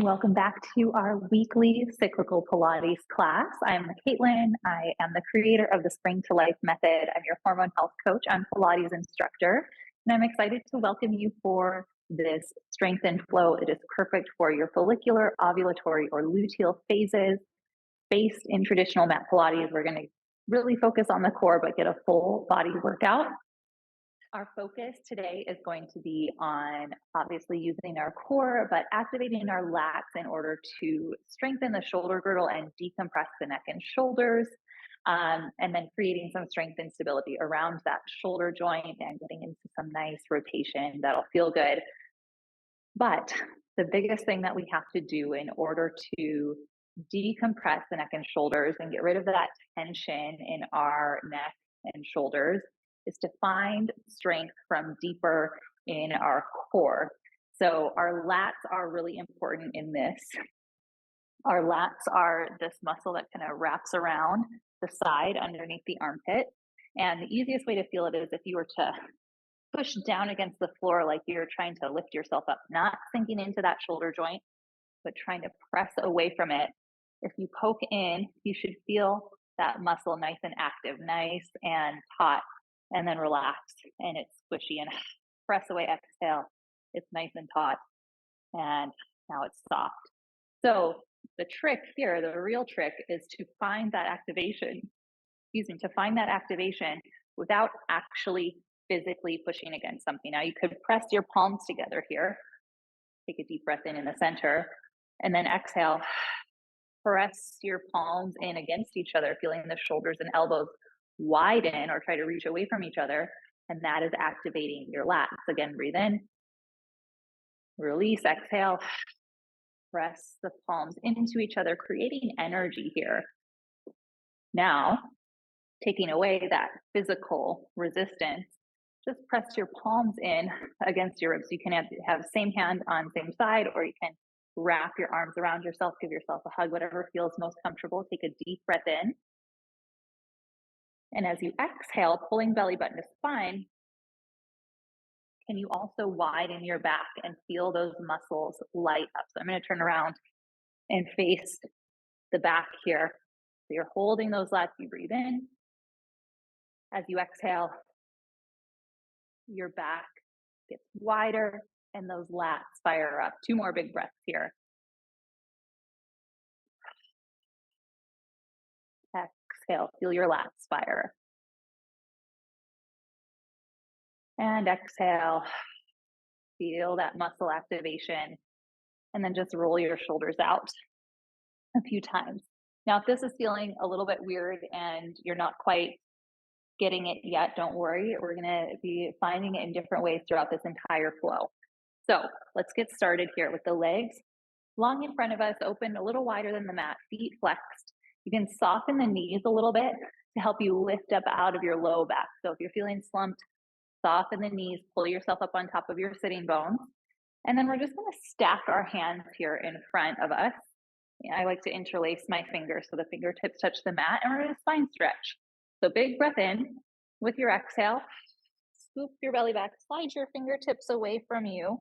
Welcome back to our weekly cyclical Pilates class. I'm Caitlin. I am the creator of the Spring to Life method. I'm your hormone health coach. I'm Pilates instructor, and I'm excited to welcome you for this strength and flow. It is perfect for your follicular, ovulatory, or luteal phases. Based in traditional mat Pilates, we're going to really focus on the core, but get a full body workout. Our focus today is going to be on obviously using our core, but activating our lats in order to strengthen the shoulder girdle and decompress the neck and shoulders, and then creating some strength and stability around that shoulder joint and getting into some nice rotation that'll feel good. But the biggest thing that we have to do in order to decompress the neck and shoulders and get rid of that tension in our neck and shoulders is to find strength from deeper in our core. So our lats are really important in this. Our lats are this muscle that kind of wraps around the side underneath the armpit. And the easiest way to feel it is if you were to push down against the floor like you're trying to lift yourself up, not sinking into that shoulder joint, but trying to press away from it. If you poke in, you should feel that muscle nice and active, nice and taut, and then relax, and it's squishy, and press away, exhale. It's nice and taut, and now it's soft. So the trick here, the real trick, is to find that activation, without actually physically pushing against something. Now you could press your palms together here. Take a deep breath in the center, and then exhale. Press your palms in against each other, feeling the shoulders and elbows widen or try to reach away from each other. And that is activating your lats. Again, breathe in, release, exhale, press the palms into each other, creating energy here. Now, taking away that physical resistance, just press your palms in against your ribs. You can have same hand on same side, or you can wrap your arms around yourself, give yourself a hug, whatever feels most comfortable. Take a deep breath in. And as you exhale, pulling belly button to spine, can you also widen your back and feel those muscles light up? So I'm going to turn around and face the back here. So you're holding those lats, you breathe in. As you exhale, your back gets wider and those lats fire up. 2 more big breaths here. Exhale, feel your lats fire. And exhale, feel that muscle activation. And then just roll your shoulders out a few times. Now, if this is feeling a little bit weird and you're not quite getting it yet, don't worry. We're going to be finding it in different ways throughout this entire flow. So let's get started here with the legs long in front of us, open a little wider than the mat, feet flexed. You can soften the knees a little bit to help you lift up out of your low back. So if you're feeling slumped, soften the knees, pull yourself up on top of your sitting bones. And then we're just going to stack our hands here in front of us. I like to interlace my fingers so the fingertips touch the mat, and we're going to spine stretch. So big breath in with your exhale. Scoop your belly back, slide your fingertips away from you.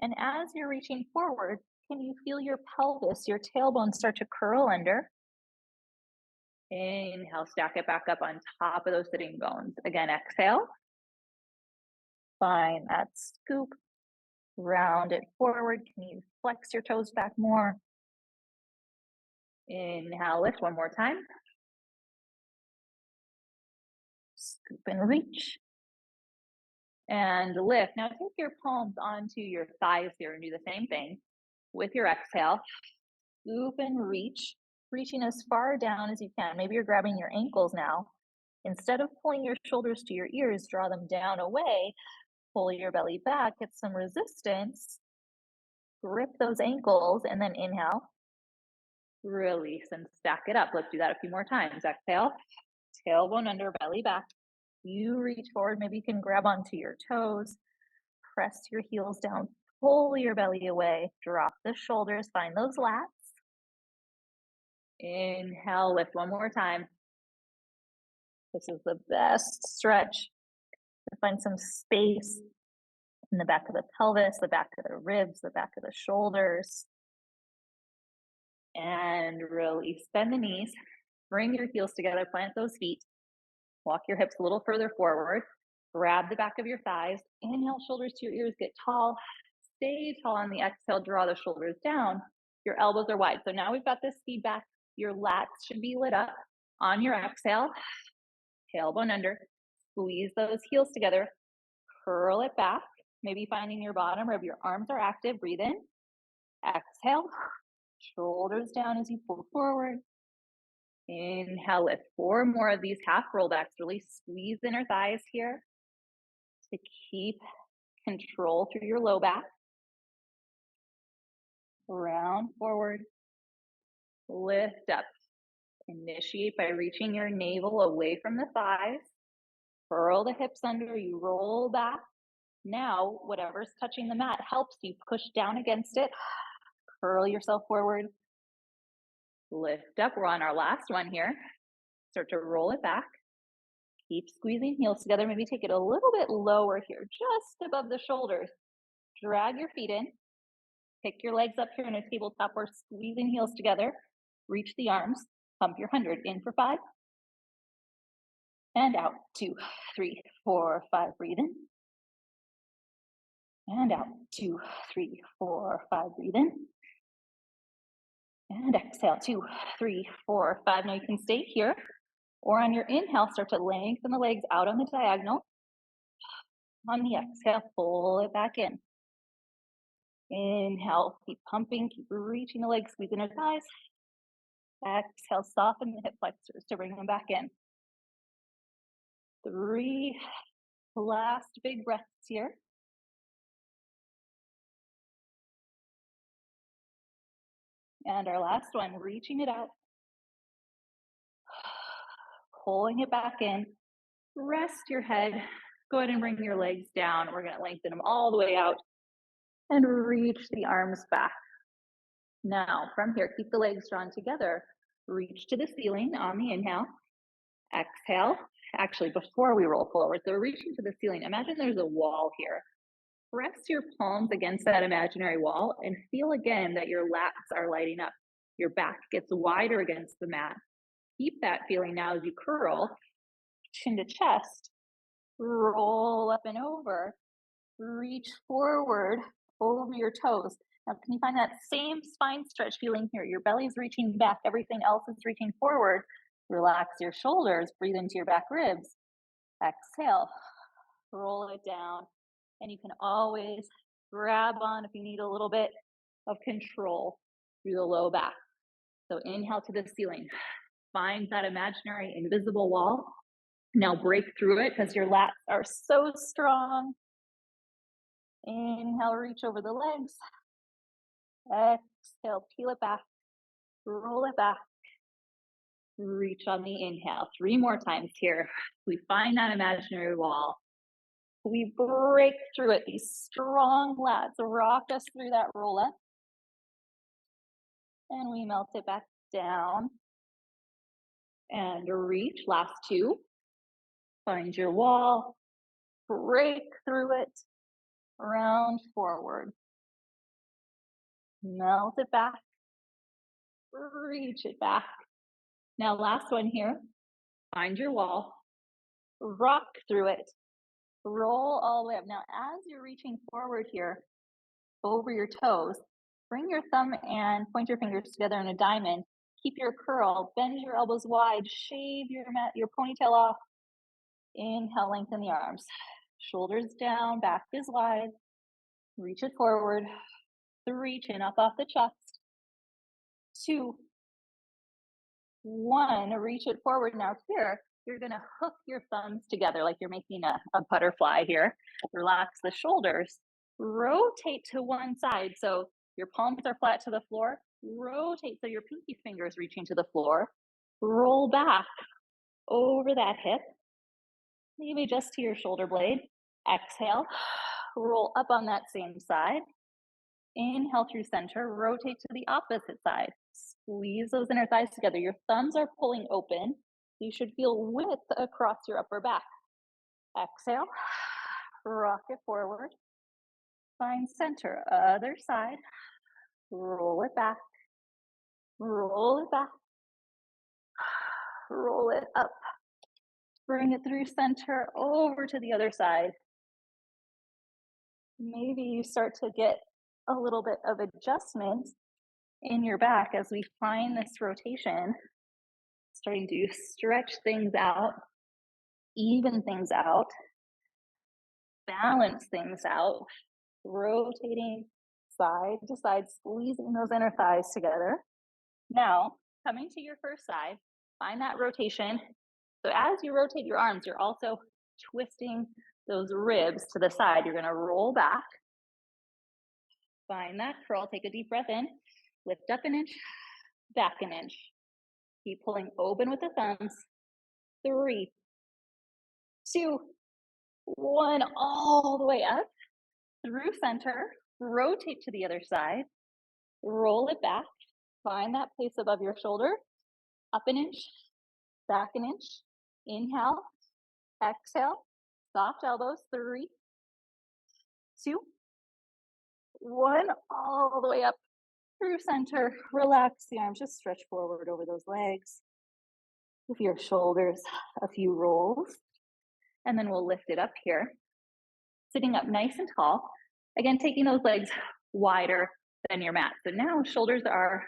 And as you're reaching forward, can you feel your pelvis, your tailbone start to curl under? Inhale, stack it back up on top of those sitting bones. Again, exhale. Find that scoop. Round it forward. Can you flex your toes back more? Inhale, lift one more time. Scoop and reach. And lift. Now take your palms onto your thighs here and do the same thing with your exhale. Scoop and reach, reaching as far down as you can. Maybe you're grabbing your ankles now. Instead of pulling your shoulders to your ears, draw them down away. Pull your belly back, get some resistance. Grip those ankles, and then inhale. Release and stack it up. Let's do that a few more times. Exhale, tailbone under, belly back. You reach forward. Maybe you can grab onto your toes. Press your heels down. Pull your belly away. Drop the shoulders. Find those lats. Inhale, lift one more time. This is the best stretch to find some space in the back of the pelvis, the back of the ribs, the back of the shoulders. And release. Bend the knees. Bring your heels together. Plant those feet. Walk your hips a little further forward. Grab the back of your thighs. Inhale, shoulders to your ears. Get tall. Stay tall on the exhale. Draw the shoulders down. Your elbows are wide. So now we've got this feedback. Your lats should be lit up. On your exhale, tailbone under. Squeeze those heels together. Curl it back. Maybe finding your bottom rib. Your arms are active. Breathe in. Exhale. Shoulders down as you pull forward. Inhale, lift. 4 more of these half rollbacks. Really squeeze inner thighs here to keep control through your low back. Round forward. Lift up. Initiate by reaching your navel away from the thighs. Curl the hips under. You roll back. Now, whatever's touching the mat helps you push down against it. Curl yourself forward. Lift up. We're on our last one here. Start to roll it back. Keep squeezing heels together. Maybe take it a little bit lower here, just above the shoulders. Drag your feet in. Pick your legs up here in a tabletop or squeezing heels together. Reach the arms. Pump your 100. In for 5. And out. 2, 3, 4, 5. Breathe in. And out. 2, 3, 4, 5. Breathe in. And exhale. 2, 3, 4, 5. Now you can stay here. Or on your inhale, start to lengthen the legs out on the diagonal. On the exhale, pull it back in. Inhale, keep pumping, keep reaching the legs, squeezing the thighs. Exhale, soften the hip flexors to bring them back in. 3 last big breaths here. And our last one, reaching it out. Pulling it back in. Rest your head. Go ahead and bring your legs down. We're going to lengthen them all the way out and reach the arms back. Now, from here, keep the legs drawn together. Reach to the ceiling on the inhale. Exhale. Actually, before we roll forward, so reaching to the ceiling, imagine there's a wall here. Press your palms against that imaginary wall and feel again that your lats are lighting up. Your back gets wider against the mat. Keep that feeling now as you curl, chin to chest, roll up and over, reach forward over your toes. Now, can you find that same spine stretch feeling here? Your belly's reaching back, everything else is reaching forward. Relax your shoulders, breathe into your back ribs. Exhale, roll it down. And you can always grab on if you need a little bit of control through the low back. So inhale to the ceiling. Find that imaginary invisible wall. Now break through it because your lats are so strong. Inhale, reach over the legs. Exhale, peel it back, roll it back. Reach on the inhale. 3 more times here. We find that imaginary wall. We break through it. These strong lats rock us through that roll up. And we melt it back down. And reach. Last 2. Find your wall. Break through it. Round forward. Melt it back. Reach it back. Now, last one here. Find your wall. Rock through it. Roll all the way up. Now, as you're reaching forward here, over your toes, bring your thumb and point your fingers together in a diamond. Keep your curl, bend your elbows wide, shave your ponytail off. Inhale, lengthen the arms. Shoulders down, back is wide. Reach it forward. 3, chin up off the chest. 2, 1, reach it forward. Now here, you're gonna hook your thumbs together like you're making a butterfly here. Relax the shoulders. Rotate to one side. So your palms are flat to the floor. Rotate so your pinky fingers reaching to the floor. Roll back over that hip. Maybe just to your shoulder blade. Exhale. Roll up on that same side. Inhale through center. Rotate to the opposite side. Squeeze those inner thighs together. Your thumbs are pulling open. You should feel width across your upper back. Exhale. Rock it forward. Find center. Other side. Roll it back. Roll it back, roll it up, bring it through center over to the other side. Maybe you start to get a little bit of adjustment in your back as we find this rotation, starting to stretch things out, even things out, balance things out, rotating side to side, squeezing those inner thighs together. Now, coming to your first side, find that rotation. So as you rotate your arms, you're also twisting those ribs to the side. You're going to roll back. Find that curl. Take a deep breath in. Lift up an inch, back an inch. Keep pulling open with the thumbs. 3, 2, 1. All the way up through center. Rotate to the other side. Roll it back. Find that place above your shoulder. Up an inch, back an inch. Inhale, exhale, soft elbows. 3, 2, 1. All the way up through center. Relax the arms. Just stretch forward over those legs. Give your shoulders a few rolls. And then we'll lift it up here. Sitting up nice and tall. Again, taking those legs wider than your mat. So now shoulders are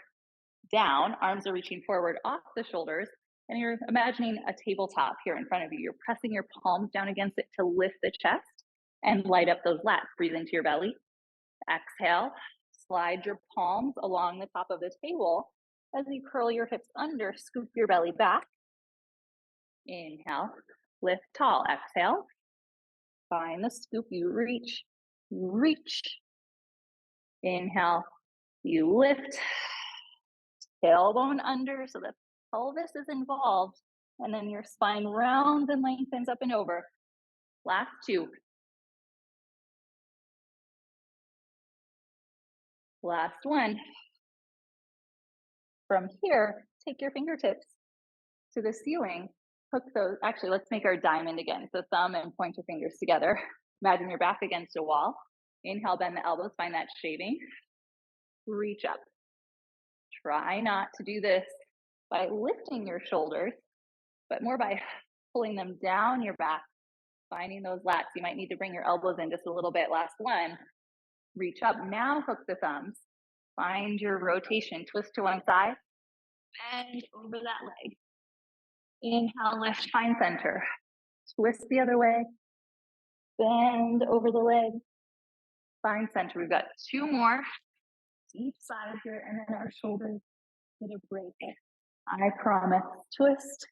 down, arms are reaching forward off the shoulders, and you're imagining a tabletop here in front of you. You're pressing your palms down against it to lift the chest and light up those lats. Breathe into your belly. Exhale, slide your palms along the top of the table as you curl your hips under, scoop your belly back. Inhale, lift tall. Exhale, find the scoop, you reach, reach. Inhale, you lift, tailbone under so the pelvis is involved, and then your spine rounds and lengthens up and over. Last 2. Last 1. From here, take your fingertips to the ceiling. Hook those. Actually, let's make our diamond again. So thumb and pointer fingers together. Imagine your back against a wall. Inhale, bend the elbows, find that shaving. Reach up. Try not to do this by lifting your shoulders, but more by pulling them down your back, finding those lats. You might need to bring your elbows in just a little bit. Last 1. Reach up. Now hook the thumbs. Find your rotation. Twist to one side. Bend over that leg. Inhale, lift, find center. Twist the other way. Bend over the leg. Find center. We've got 2 more. Each side here, and then our shoulders get a break. I promise. Twist.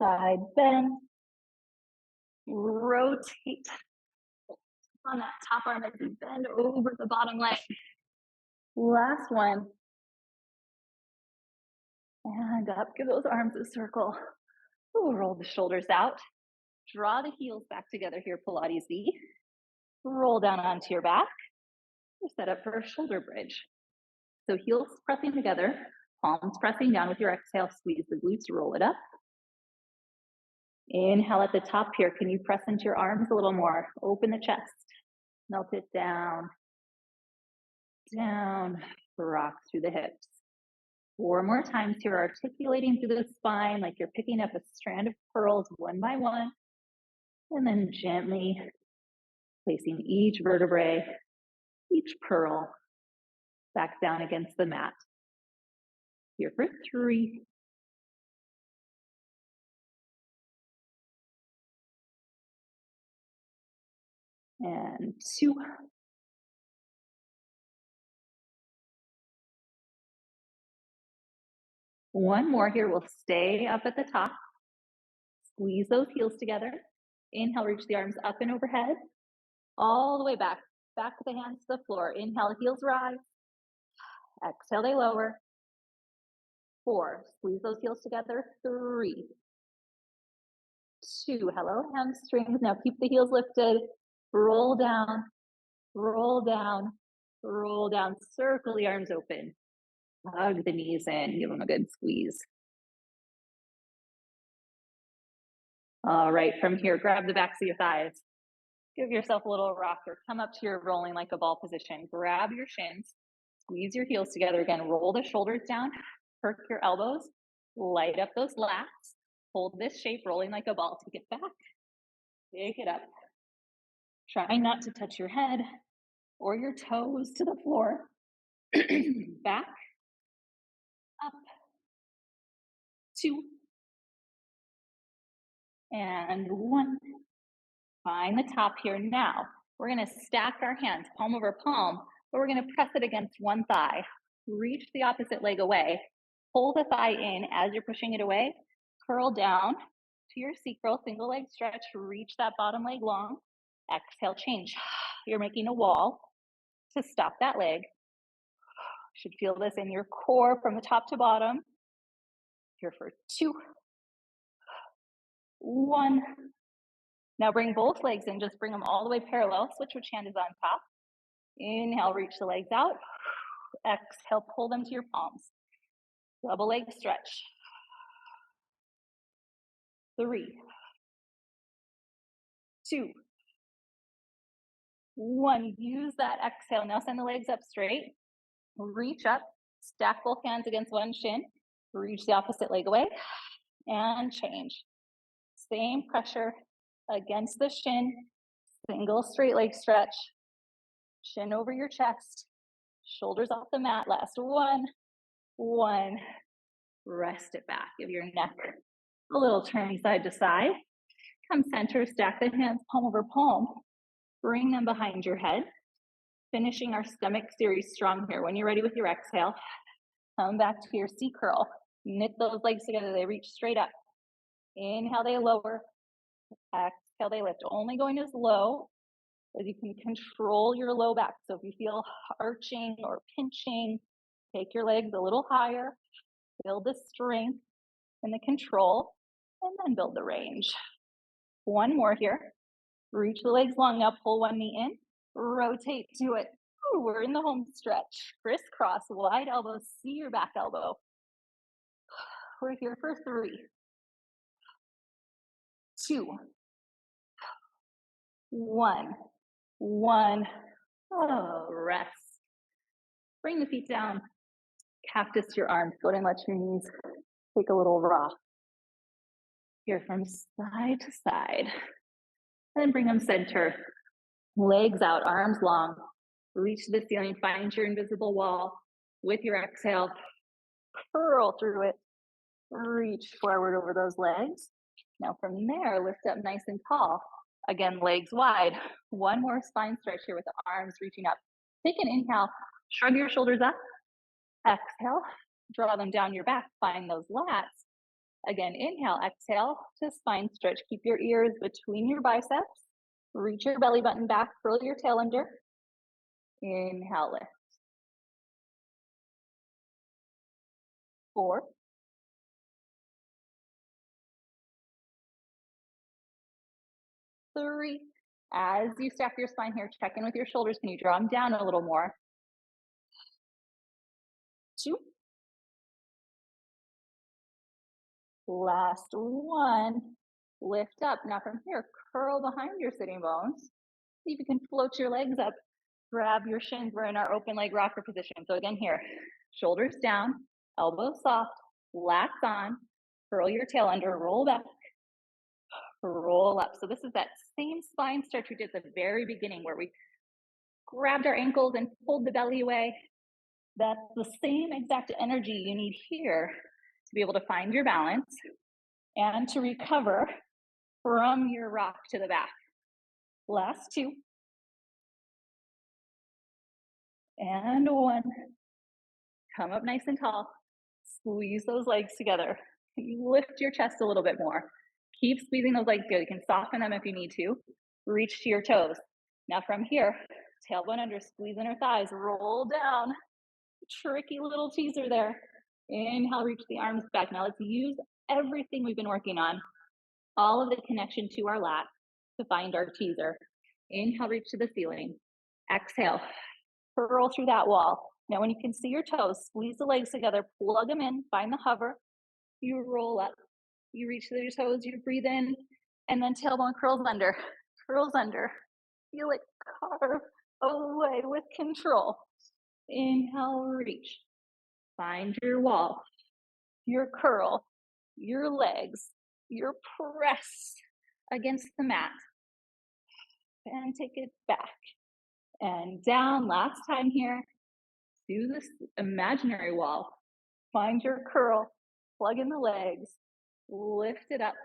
Side bend. Rotate on that top arm as you bend over the bottom leg. Last 1. And up. Give those arms a circle. Ooh, roll the shoulders out. Draw the heels back together here, Pilates V. Roll down onto your back. You're set up for a shoulder bridge. So heels pressing together, palms pressing down with your exhale. Squeeze the glutes, roll it up. Inhale at the top here. Can you press into your arms a little more? Open the chest. Melt it down. Down. Rock through the hips. 4 more times here, articulating through the spine like you're picking up a strand of pearls one by one. And then gently placing each vertebrae, each pearl back down against the mat. Here for 3. And 2. 1 more here. We'll stay up at the top. Squeeze those heels together. Inhale, reach the arms up and overhead. All the way back. Back with the hands to the floor. Inhale, heels rise. Exhale, they lower. 4. Squeeze those heels together. 3. 2. Hello, hamstrings. Now keep the heels lifted. Roll down. Roll down. Roll down. Circle the arms open. Hug the knees in. Give them a good squeeze. All right, from here, grab the backs of your thighs. Give yourself a little rock or come up to your rolling like a ball position. Grab your shins. Squeeze your heels together again. Roll the shoulders down, perk your elbows, light up those lats. Hold this shape, rolling like a ball. Take it back, take it up. Try not to touch your head or your toes to the floor. Back, up, 2, and 1. Find the top here. Now, we're gonna stack our hands palm over palm, but we're gonna press it against one thigh. Reach the opposite leg away. Pull the thigh in as you're pushing it away. Curl down to your C-curl, single leg stretch. Reach that bottom leg long. Exhale, change. You're making a wall to stop that leg. Should feel this in your core from the top to bottom. Here for 2, 1. Now bring both legs in, just bring them all the way parallel. Switch which hand is on top. Inhale, reach the legs out. Exhale, pull them to your palms. Double leg stretch. 3, 2, 1. Use that exhale. Now send the legs up straight. Reach up, stack both hands against one shin. Reach the opposite leg away and change. Same pressure against the shin. Single straight leg stretch. Shin over your chest. Shoulders off the mat. Last 1, 1. Rest it back. Give your neck a little turning side to side. Come center, stack the hands palm over palm. Bring them behind your head. Finishing our stomach series strong here. When you're ready with your exhale, come back to your C-curl. Knit those legs together. They reach straight up. Inhale, they lower. Exhale, they lift. Only going as low as you can control your low back. So if you feel arching or pinching, take your legs a little higher. Build the strength and the control, and then build the range. 1 more here. Reach the legs long now, pull one knee in, rotate to it. Ooh, we're in the home stretch. Crisscross, wide elbows, see your back elbow. We're here for 3, 2, 1, 1. Oh, rest. Bring the feet down, cactus your arms, go ahead and let your knees take a little rock. Here from side to side. And then bring them center. Legs out, arms long. Reach the ceiling, find your invisible wall. With your exhale, curl through it. Reach forward over those legs. Now from there, lift up nice and tall. Again, legs wide. 1 more spine stretch here with the arms reaching up. Take an inhale, shrug your shoulders up. Exhale, draw them down your back, find those lats. Again, inhale, exhale to spine stretch. Keep your ears between your biceps. Reach your belly button back, curl your tail under. Inhale, lift. 4, 3. As you stack your spine here, check in with your shoulders. Can you draw them down a little more? 2. Last 1. Lift up. Now from here, curl behind your sitting bones. See if you can float your legs up. Grab your shins. We're in our open leg rocker position. So again here, shoulders down, elbows soft, lats on, curl your tail under, roll back, roll up. So this is that same spine stretch we did at the very beginning where we grabbed our ankles and pulled the belly away. That's the same exact energy you need here to be able to find your balance and to recover from your rock to the back. Last 2. And 1. Come up nice and tall. Squeeze those legs together. Lift your chest a little bit more. Keep squeezing those legs good. You can soften them if you need to. Reach to your toes. Now from here, tailbone under, squeeze inner thighs, roll down. Tricky little teaser there. Inhale, reach the arms back. Now let's use everything we've been working on, all of the connection to our lat to find our teaser. Inhale, reach to the ceiling. Exhale, curl through that wall. Now when you can see your toes, squeeze the legs together, plug them in, find the hover. You roll up, you reach to your toes, you breathe in, and then tailbone curls under, curls under. Feel it carve away with control. Inhale, reach. Find your wall, your curl, your legs, your press against the mat. And take it back and down. Last time here. Do this imaginary wall. Find your curl, plug in the legs, lift it up,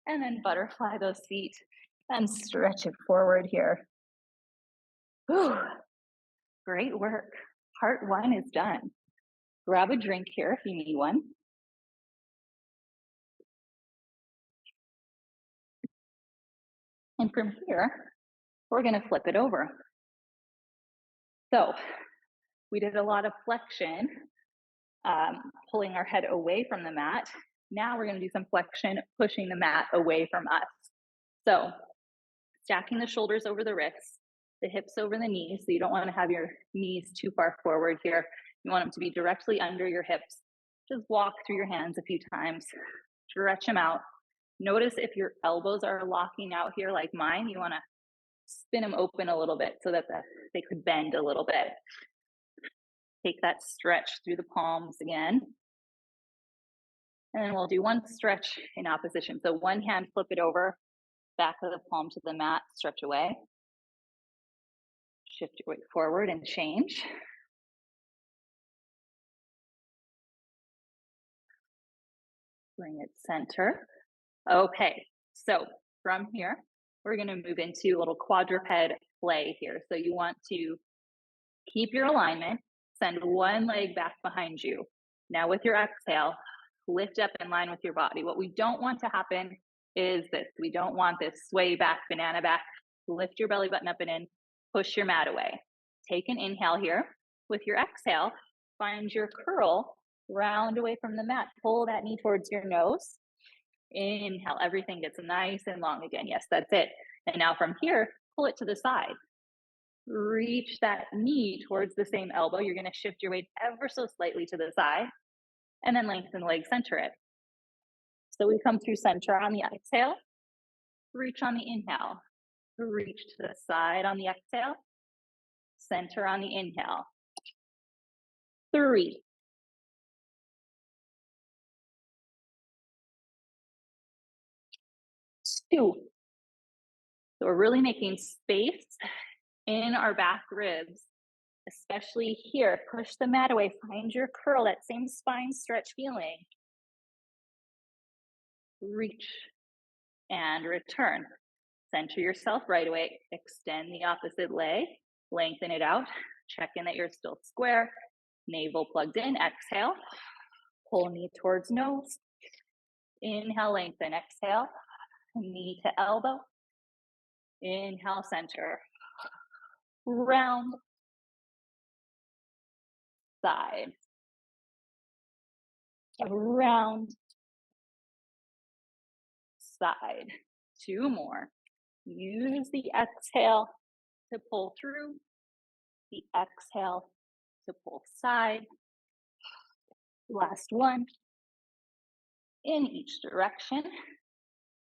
and then butterfly those feet and stretch it forward here. Whew. Great work. Part one is done. Grab a drink here if you need one. And from here, we're going to flip it over. So we did a lot of flexion, pulling our head away from the mat. Now we're going to do some flexion, pushing the mat away from us. So stacking the shoulders over the wrists, the hips over the knees. So you don't want to have your knees too far forward here. You want them to be directly under your hips. Just walk through your hands a few times, stretch them out. Notice if your elbows are locking out here like mine, you want to spin them open a little bit so that they could bend a little bit. Take that stretch through the palms again. And then we'll do one stretch in opposition. So one hand, flip it over, back of the palm to the mat, stretch away. Shift your weight forward and change. Bring it center. Okay, so from here, we're going to move into a little quadruped play here. So you want to keep your alignment, send one leg back behind you. Now with your exhale, lift up in line with your body. What we don't want to happen is this. We don't want this sway back, banana back. Lift your belly button up and in, push your mat away. Take an inhale here. With your exhale, find your curl, round away from the mat. Pull that knee towards your nose. Inhale, everything gets nice and long again. Yes, that's it. And now from here, pull it to the side. Reach that knee towards the same elbow. You're going to shift your weight ever so slightly to the side and then lengthen the leg, center it. So we come through center on the exhale, reach on the inhale, reach to the side on the exhale, center on the inhale. 3, 2. So we're really making space in our back ribs, especially here. Push the mat away, find your curl, that same spine stretch feeling. Reach and return. Center yourself right away, extend the opposite leg, lengthen it out, check in that you're still square, navel plugged in, exhale, pull knee towards nose, inhale, lengthen, exhale, knee to elbow, inhale, center, round, side, round, side. 2 more. Use the exhale to pull through, the exhale to pull side. Last one. In each direction.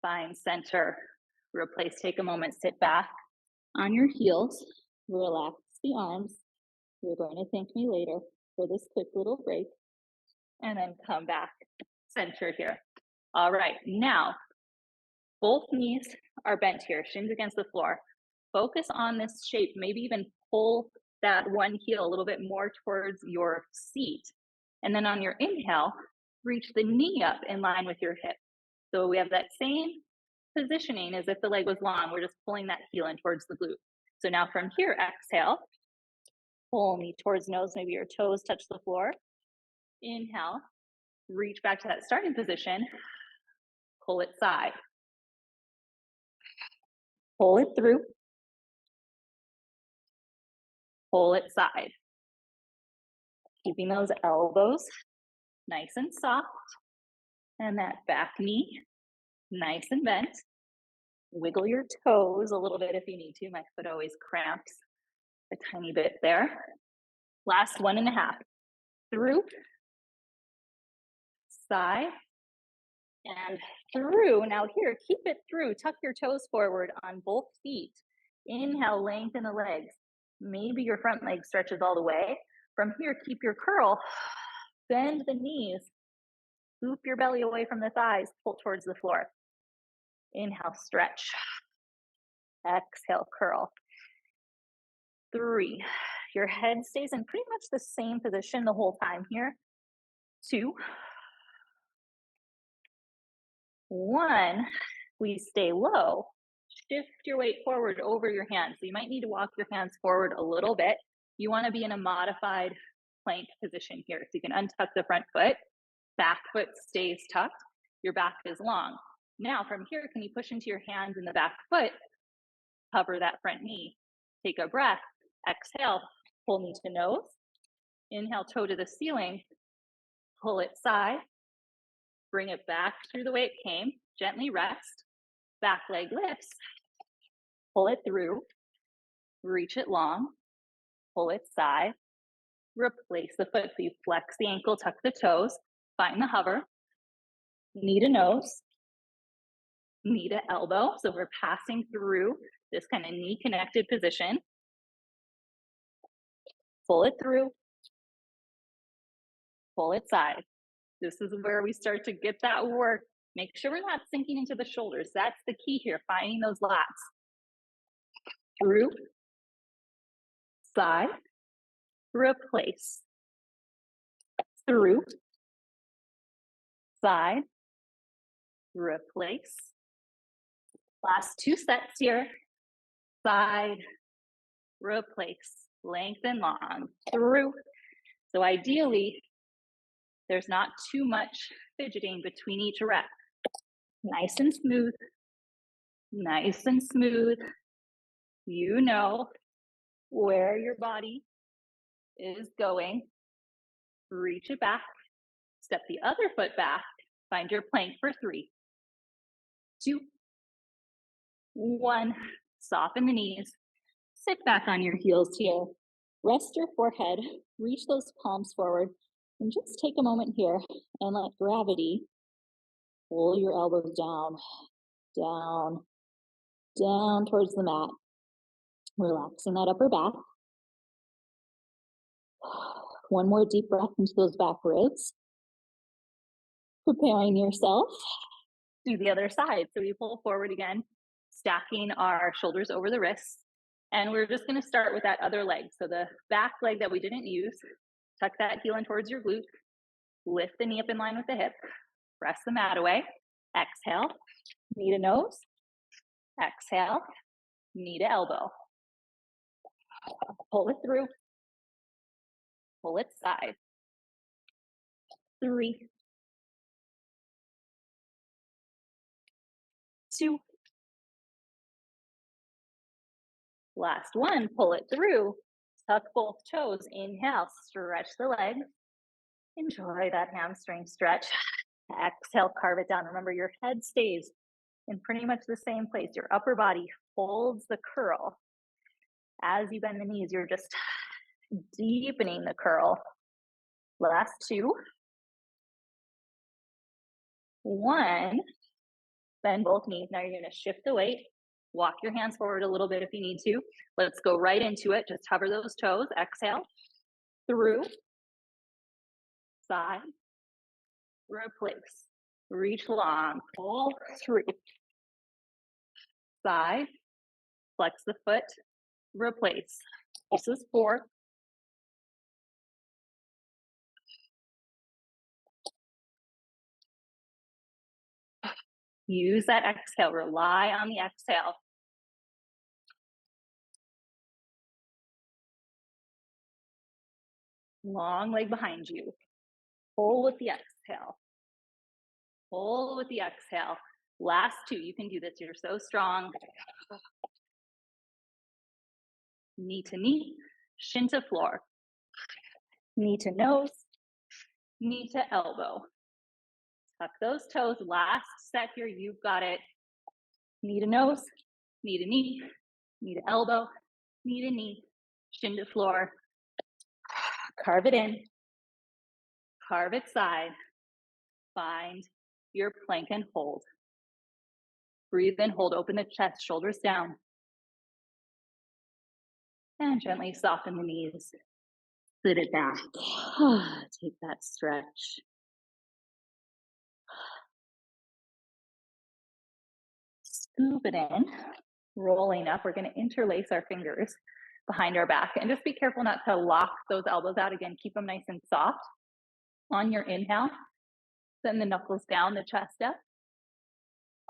Find center. Replace, take a moment, sit back on your heels. Relax the arms. You're going to thank me later for this quick little break. And then come back, center here. All right, now both knees are bent here, shins against the floor. Focus on this shape, maybe even pull that one heel a little bit more towards your seat. And then on your inhale, reach the knee up in line with your hip. So we have that same positioning as if the leg was long. We're just pulling that heel in towards the glute. So now from here, exhale, pull knee towards nose, maybe your toes touch the floor. Inhale, reach back to that starting position, pull it side. Pull it through, pull it side. Keeping those elbows nice and soft, and that back knee nice and bent. Wiggle your toes a little bit if you need to. My foot always cramps a tiny bit there. Last 1.5. Through, side, and through. Now here, keep it through. Tuck your toes forward on both feet. Inhale, lengthen the legs. Maybe your front leg stretches all the way. From here, keep your curl, bend the knees, loop your belly away from the thighs, pull towards the floor. Inhale, stretch. Exhale, curl. 3. Your head stays in pretty much the same position the whole time here. 2. 1. We stay low. Shift your weight forward over your hands. So you might need to walk your hands forward a little bit. You want to be in a modified plank position here. So you can untuck the front foot, back foot stays tucked, your back is long. Now from here, can you push into your hands in the back foot, cover that front knee. Take a breath, exhale, pull knee to nose. Inhale, toe to the ceiling, pull it side, bring it back through the way it came, gently rest, back leg lifts, pull it through, reach it long, pull it side, replace the foot. So you flex the ankle, tuck the toes, find the hover, knee to nose, knee to elbow. So we're passing through this kind of knee connected position. Pull it through, pull it side. This is where we start to get that work. Make sure we're not sinking into the shoulders. That's the key here, finding those lats. Through, side, replace. Through, side, replace. Last 2 sets here. Side, replace. Lengthen long. Through. So ideally, there's not too much fidgeting between each rep. Nice and smooth. Nice and smooth. You know where your body is going. Reach it back. Step the other foot back. Find your plank for 3, 2, 1. Soften the knees. Sit back on your heels here. Rest your forehead. Reach those palms forward. And just take a moment here and let gravity pull your elbows down, down, down towards the mat. Relaxing that upper back. One more deep breath into those back ribs. Preparing yourself. Do the other side. So we pull forward again, stacking our shoulders over the wrists. And we're just going to start with that other leg. So the back leg that we didn't use, tuck that heel in towards your glute. Lift the knee up in line with the hip. Press the mat away. Exhale, knee to nose. Exhale, knee to elbow. Pull it through. Pull it side. 3, 2. Last one, pull it through. Tuck both toes. Inhale, stretch the legs. Enjoy that hamstring stretch. Exhale, carve it down. Remember, your head stays in pretty much the same place. Your upper body holds the curl. As you bend the knees, you're just deepening the curl. Last 2. 1. Bend both knees. Now you're going to shift the weight. Walk your hands forward a little bit if you need to. Let's go right into it. Just hover those toes. Exhale. Through. Side. Replace. Reach long. Pull through. Side. Flex the foot. Replace. This is 4. Use that exhale. Rely on the exhale. Long leg behind you. Pull with the exhale. Pull with the exhale. Last 2. You can do this. You're so strong. Knee to knee. Shin to floor. Knee to nose. Knee to elbow. Tuck those toes. Last set here. You've got it. Knee to nose. Knee to knee. Knee to elbow. Knee to knee. Shin to floor. Carve it in. Carve it side. Find your plank and hold. Breathe in, hold, open the chest, shoulders down. And gently soften the knees, sit it back. Take that stretch. Scoop it in, rolling up. We're going to interlace our fingers behind our back and just be careful not to lock those elbows out. Again, keep them nice and soft. On your inhale, send the knuckles down, the chest up.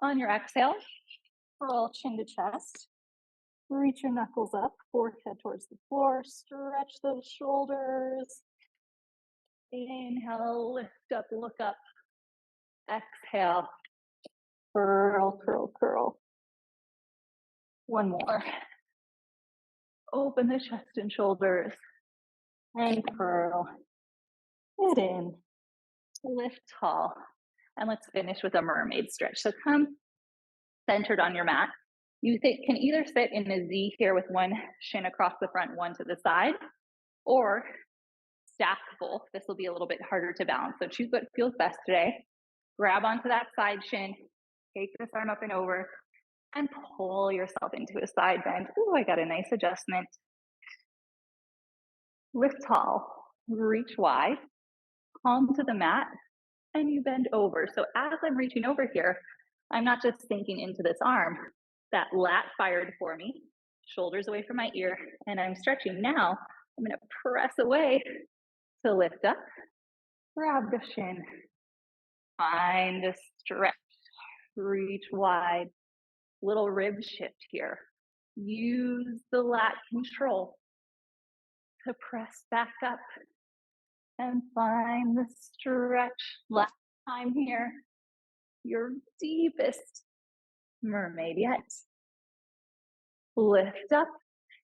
On your exhale, roll chin to chest. Reach your knuckles up, forehead towards the floor. Stretch those shoulders. Inhale, lift up, look up. Exhale, curl, curl, curl. One more. Open the chest and shoulders and curl it in. Lift tall. And let's finish with a mermaid stretch. So come centered on your mat. You can either sit in a Z here with one shin across the front, one to the side, or stack both. This will be a little bit harder to balance. So choose what feels best today. Grab onto that side shin, take this arm up and over, and pull yourself into a side bend. Ooh, I got a nice adjustment. Lift tall, reach wide, palm to the mat, and you bend over. So as I'm reaching over here, I'm not just sinking into this arm. That lat fired for me, shoulders away from my ear, and I'm stretching. Now I'm going to press away to lift up, grab the shin, find a stretch, reach wide, little rib shift here. Use the lat control to press back up and find the stretch. Last time here, your deepest mermaid yet. Lift up.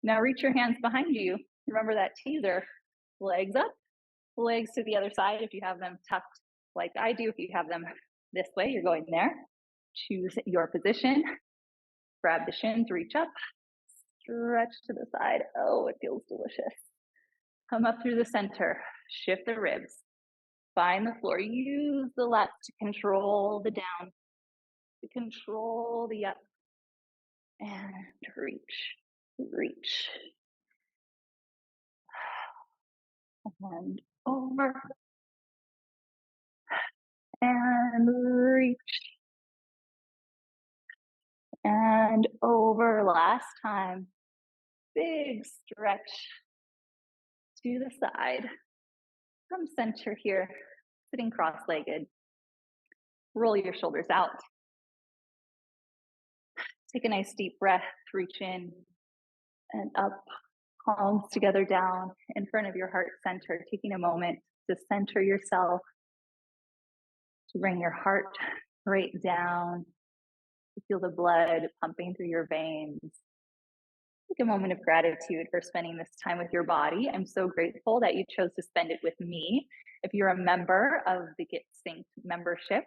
Now reach your hands behind you. Remember that teaser. Legs up, legs to the other side if you have them tucked like I do. If you have them this way, you're going there. Choose your position. Grab the shins, reach up, stretch to the side. Oh, it feels delicious. Come up through the center, shift the ribs, find the floor. Use the lats to control the down, to control the up, and reach, reach. And over, and reach, and over. Last time, big stretch to the side. From center here, sitting cross-legged. Roll your shoulders out. Take a nice deep breath, reach in and up, palms together down in front of your heart center, taking a moment to center yourself, to bring your heart right down, to feel the blood pumping through your veins. Take a moment of gratitude for spending this time with your body. I'm so grateful that you chose to spend it with me. If you're a member of the Get Synced membership,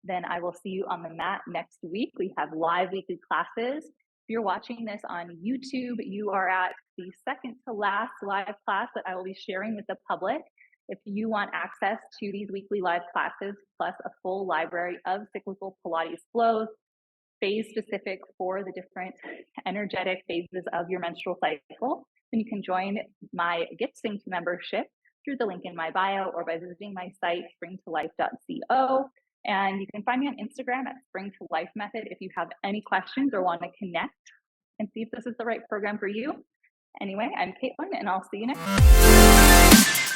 then I will see you on the mat next week. We have live weekly classes. If you're watching this on YouTube, you are at the second to last live class that I will be sharing with the public. If you want access to these weekly live classes, plus a full library of cyclical Pilates flows, phase specific for the different energetic phases of your menstrual cycle, then you can join my Get Synced membership through the link in my bio or by visiting my site, springtolife.co. And you can find me on Instagram at Spring to Life Method if you have any questions or want to connect and see if this is the right program for you. Anyway, I'm Caitlin, and I'll see you next time.